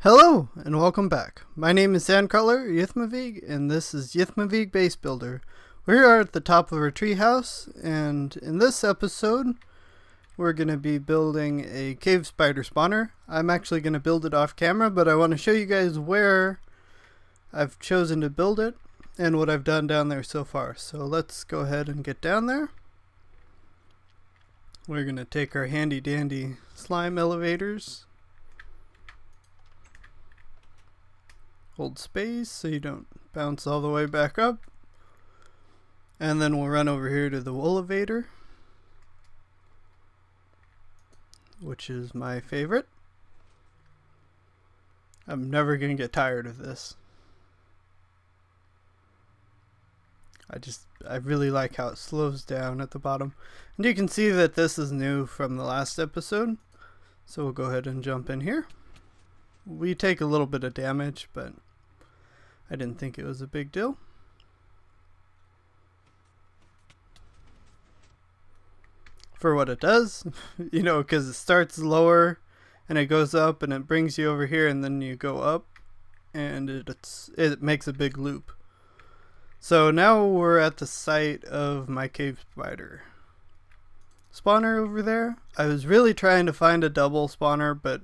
Hello and welcome back. My name is Sandcrawler Ythmevge and this is Ythmevge Base Builder. We are at the top of our treehouse, and in this episode we're going to be building a cave spider spawner. I'm actually going to build it off camera, but I want to show you guys where I've chosen to build it and what I've done down there so far. So let's go ahead and get down there. We're going to take our handy dandy slime elevators. Hold space so you don't bounce all the way back up. And then we'll run over here to the elevator, which is my favorite. I'm never going to get tired of this. I really like how it slows down at the bottom. And you can see that this is new from the last episode. So we'll go ahead and jump in here. We take a little bit of damage, but I didn't think it was a big deal. For what it does, you know, because it starts lower and it goes up and it brings you over here and then you go up and it makes a big loop. So now we're at the site of my cave spider spawner over there. I was really trying to find a double spawner, but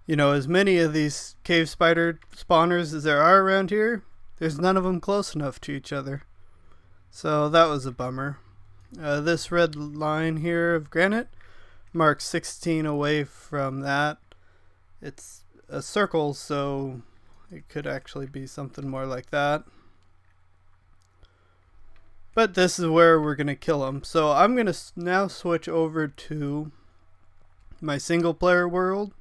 you know, as many of these cave spider spawners as there are around here, there's none of them close enough to each other. So that was a bummer. This red line here of granite marks 16 away from that. It's a circle, so it could actually be something more like that. But this is where we're going to kill them. So I'm going to now switch over to my single player world.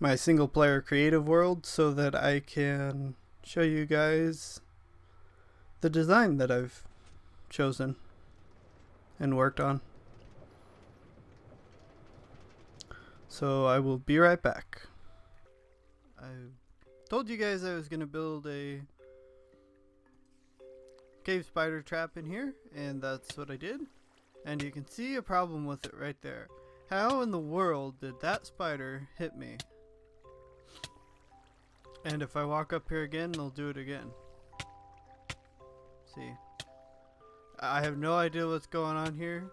My single player creative world, so that I can show you guys the design that I've chosen and worked on. So I will be right back. I told you guys I was going to build a cave spider trap in here, and that's what I did. And you can see a problem with it right there. How in the world did that spider hit me? And if I walk up here again, they'll do it again. See, I have no idea what's going on here,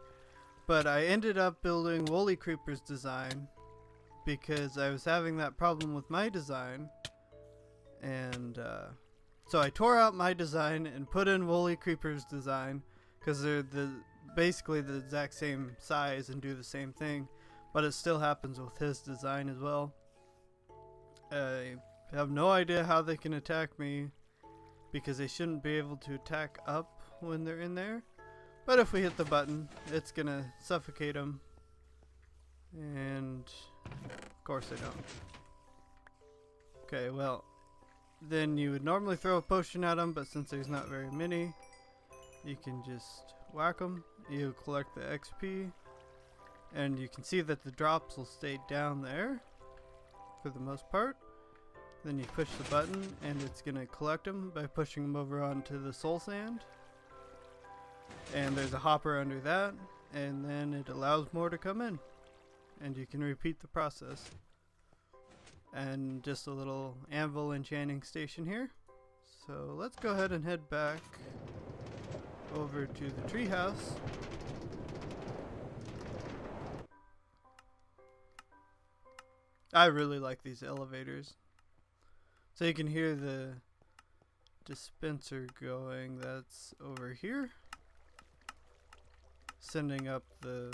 but I ended up building Woolly Creeper's design because I was having that problem with my design, and so I tore out my design and put in Woolly Creeper's design because they're basically the exact same size and do the same thing, but it still happens with his design as well. I have no idea how they can attack me because they shouldn't be able to attack up when they're in there. But if we hit the button, it's gonna suffocate them. And of course they don't. Okay, well, then you would normally throw a potion at them, but since there's not very many, you can just whack them. You collect the XP, and you can see that the drops will stay down there for the most part. Then you push the button and it's going to collect them by pushing them over onto the soul sand. And there's a hopper under that, and then it allows more to come in. And you can repeat the process. And just a little anvil enchanting station here. So let's go ahead and head back over to the treehouse. I really like these elevators. So you can hear the dispenser going, that's over here, sending up the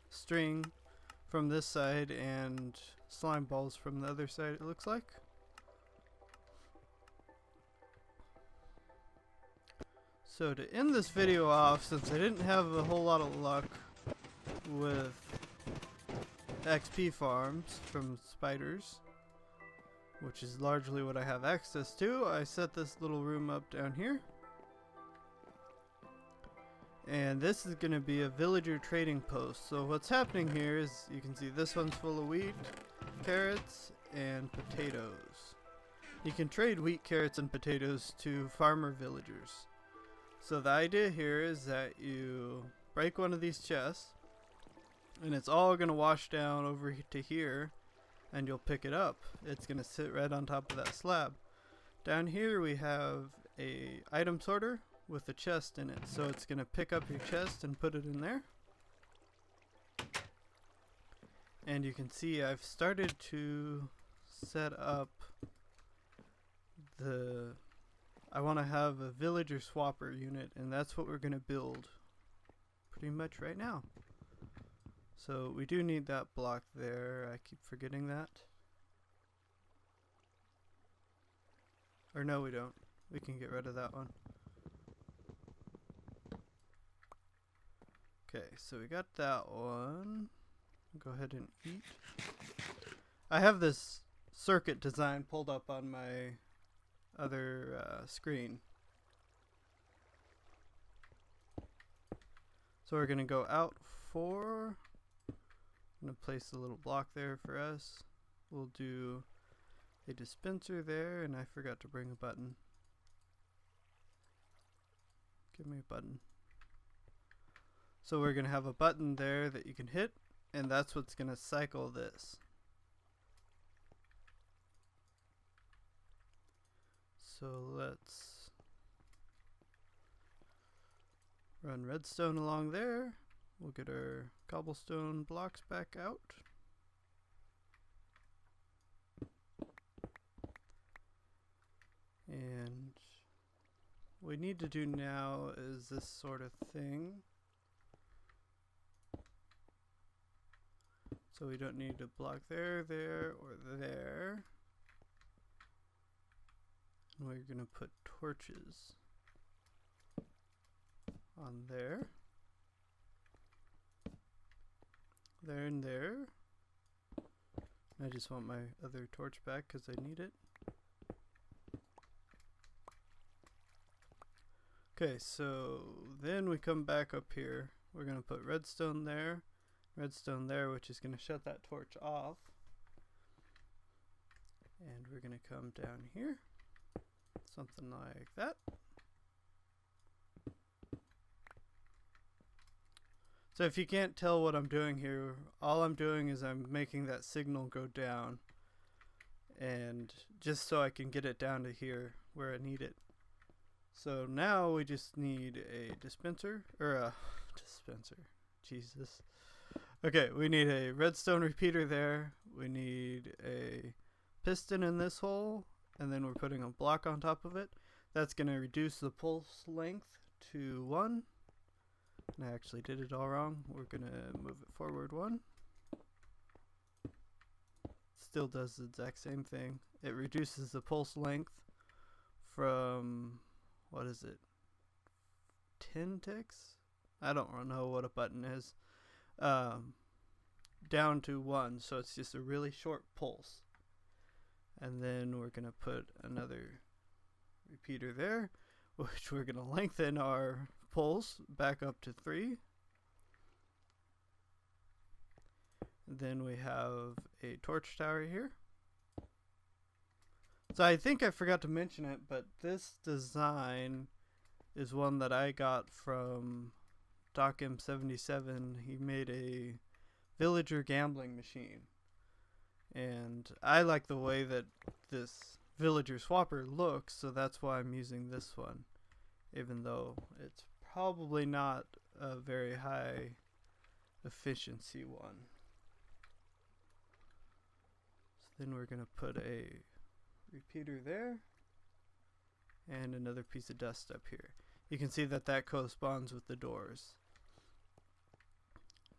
string from this side and slime balls from the other side, it looks like. So to end this video off, since I didn't have a whole lot of luck with XP farms from spiders, which is largely what I have access to, I set this little room up down here. And this is going to be a villager trading post. So what's happening here is, you can see this one's full of wheat, carrots, and potatoes. You can trade wheat, carrots, and potatoes to farmer villagers. So the idea here is that you break one of these chests, and it's all going to wash down over to here, and you'll pick it up. It's going to sit right on top of that slab. Down here we have a item sorter with a chest in it, so it's going to pick up your chest and put it in there. And you can see I've started to set up I want to have a villager swapper unit, and that's what we're going to build pretty much right now. So we do need that block there. I keep forgetting that. Or no, we don't. We can get rid of that one. Okay, so we got that one. Go ahead and eat. I have this circuit design pulled up on my other screen. So we're going to go out 4. I'm going to place a little block there for us. We'll do a dispenser there, and I forgot to bring a button. Give me a button. So we're going to have a button there that you can hit, and that's what's going to cycle this. So let's run redstone along there. We'll get our cobblestone blocks back out. And what we need to do now is this sort of thing. So we don't need to block there, there, or there. And we're going to put torches on there. There and there. I just want my other torch back because I need it. Okay, so then we come back up here. We're going to put redstone there, which is going to shut that torch off. And we're going to come down here. Something like that. So if you can't tell what I'm doing here, all I'm doing is I'm making that signal go down, and just so I can get it down to here where I need it. So now we just need a dispenser, or a dispenser, Jesus. Okay, we need a redstone repeater there, we need a piston in this hole, and then we're putting a block on top of it. That's going to reduce the pulse length to 1. And I actually did it all wrong. We're going to move it forward 1. Still does the exact same thing. It reduces the pulse length from, what is it, 10 ticks? I don't know what a button is. Down to 1, so it's just a really short pulse. And then we're going to put another repeater there, which we're going to lengthen our pulse back up to 3. Then we have a torch tower here. So I think I forgot to mention it, but this design is one that I got from DocM77. He made a villager gambling machine. And I like the way that this villager swapper looks, so that's why I'm using this one, even though it's probably not a very high efficiency one. So then we're going to put a repeater there and another piece of dust up here. You can see that that corresponds with the doors.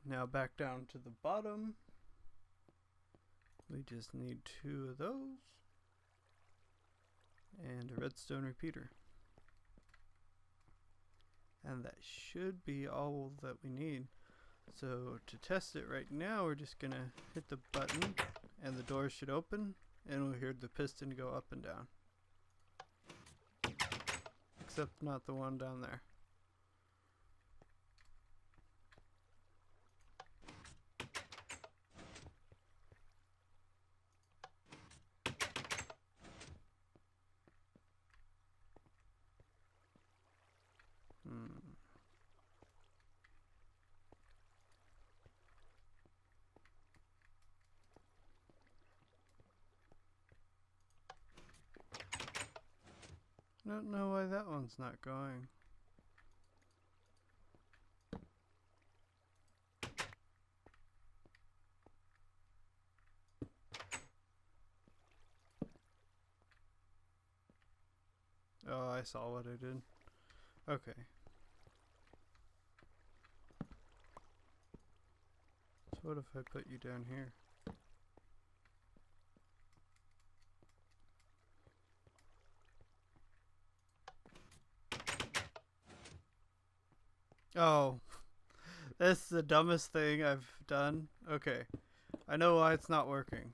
Now back down to the bottom. We just need 2 of those and a redstone repeater. And that should be all that we need. So to test it right now, we're just going to hit the button and the door should open and we'll hear the piston go up and down. Except not the one down there. I don't know why that one's not going. Oh, I saw what I did. Okay. So what if I put you down here? Oh, that's the dumbest thing I've done. Okay, I know why it's not working.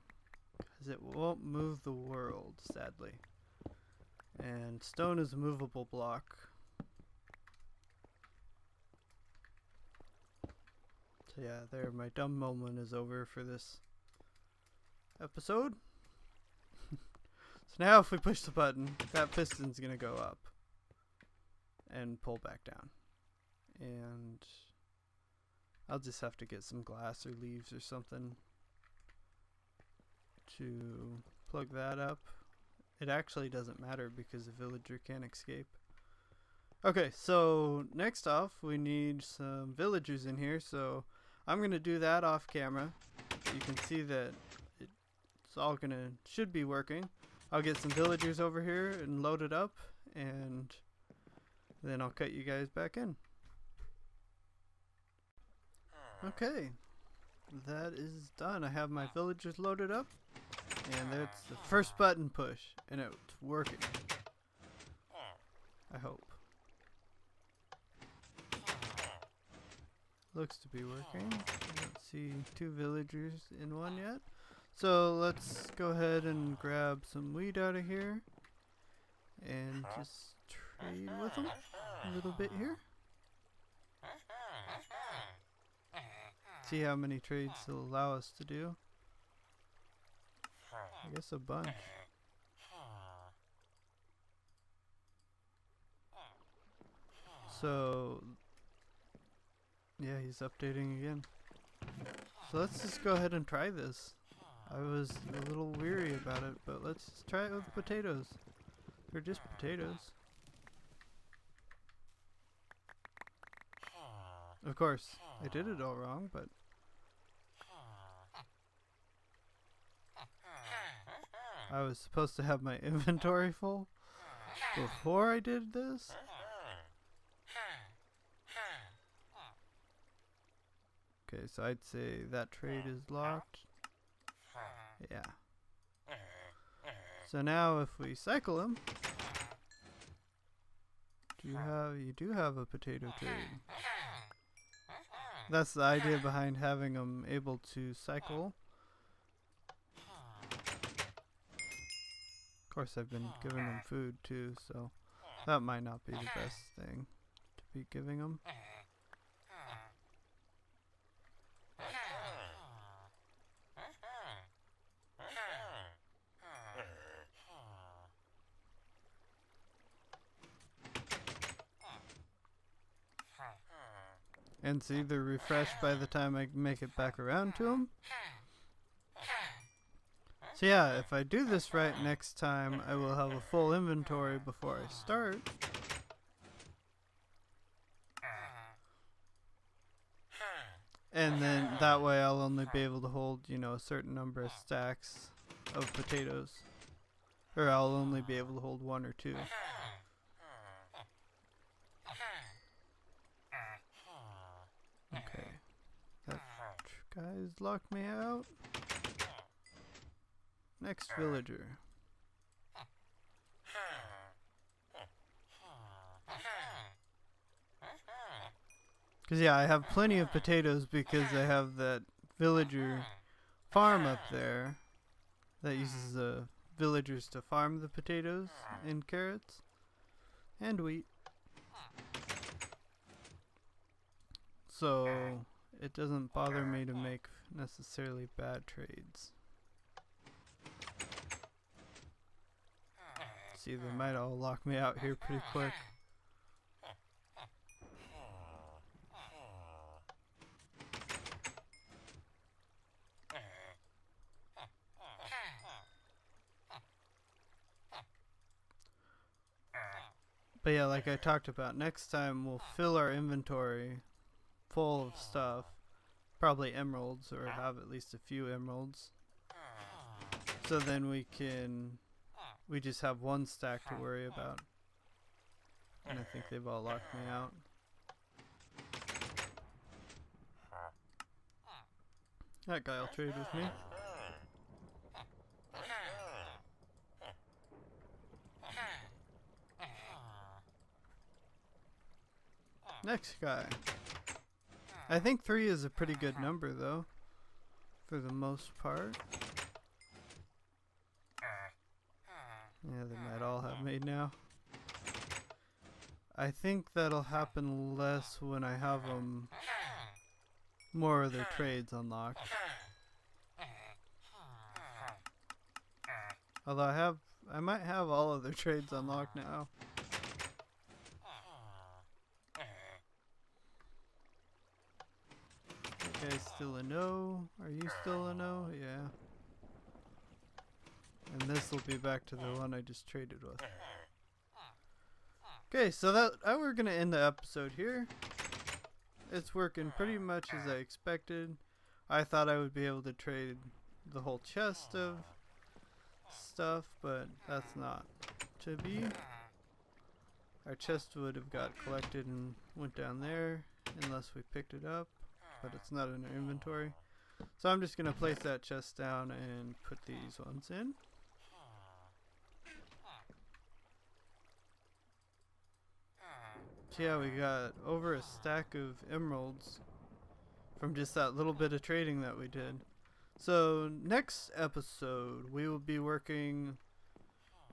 Because it won't move the world, sadly. And stone is a movable block. So yeah, there, my dumb moment is over for this episode. So now if we push the button, that piston's gonna go up and pull back down. And I'll just have to get some glass or leaves or something to plug that up. It actually doesn't matter because the villager can't escape. Okay, so next off we need some villagers in here, so I'm gonna do that off camera. You can see that it's all should be working. I'll get some villagers over here and load it up, and then I'll cut you guys back in. Okay, that is done. I have my villagers loaded up, and that's the first button push, and it's working. I hope. Looks to be working. I don't see 2 villagers in one yet. So let's go ahead and grab some wheat out of here and just trade with them a little bit here. See how many trades they'll allow us to do. I guess a bunch. So yeah, he's updating again. So let's just go ahead and try this. I was a little weary about it, but let's just try it with potatoes. They're just potatoes. Of course, I did it all wrong, but I was supposed to have my inventory full before I did this. Okay, so I'd say that trade is locked. Yeah. So now if we cycle him, you do have a potato trade. That's the idea behind having them able to cycle. Of course, I've been giving them food too, so that might not be the best thing to be giving them. And see, they're refreshed by the time I make it back around to them. So yeah, if I do this right next time, I will have a full inventory before I start. And then that way I'll only be able to hold, you know, a certain number of stacks of potatoes. Or I'll only be able to hold 1 or 2. Okay. That guy's locked me out. Next villager. Because yeah, I have plenty of potatoes because I have that villager farm up there that uses the villagers to farm the potatoes and carrots and wheat. So it doesn't bother me to make necessarily bad trades. See, they might all lock me out here pretty quick. But yeah, like I talked about, next time we'll fill our inventory full of stuff. Probably emeralds, or have at least a few emeralds. So then we just have one stack to worry about. And I think they've all locked me out. That guy will trade with me. Next guy. I think 3 is a pretty good number though, for the most part. Yeah, they might all have made now. I think that'll happen less when I have them more of their trades unlocked. Although I might have all of their trades unlocked now. Okay, still a no. Are you still a no? Yeah. And this will be back to the one I just traded with. Okay, so we're gonna end the episode here. It's working pretty much as I expected. I thought I would be able to trade the whole chest of stuff, but that's not to be. Our chest would have got collected and went down there unless we picked it up, but it's not in our inventory. So I'm just gonna place that chest down and put these ones in. So yeah, we got over a stack of emeralds from just that little bit of trading that we did. So next episode we will be working,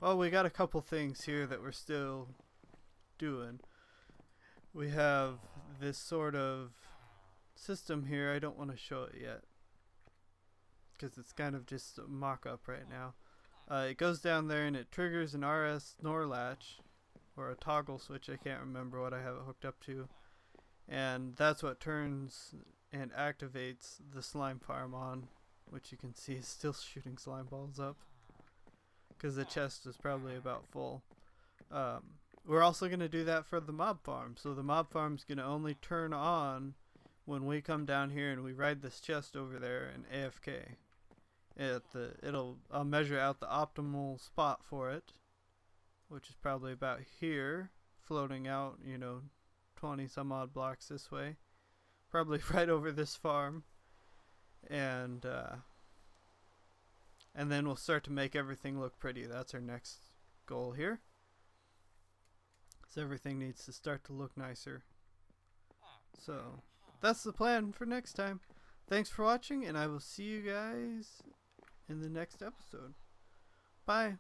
well, we got a couple things here that we're still doing. We have this sort of system here. I don't want to show it yet because it's kind of just a mock-up right now. It goes down there and it triggers an RS NOR latch, or a toggle switch, I can't remember what I have it hooked up to, and that's what turns and activates the slime farm on, which you can see is still shooting slime balls up because the chest is probably about full. We're also going to do that for the mob farm, so the mob farm's going to only turn on when we come down here and we ride this chest over there and AFK. I'll measure out the optimal spot for it, which is probably about here, floating out, 20 some odd blocks this way, probably right over this farm, and then we'll start to make everything look pretty. That's our next goal here, so everything needs to start to look nicer. So that's the plan for next time. Thanks for watching, and I will see you guys in the next episode. Bye.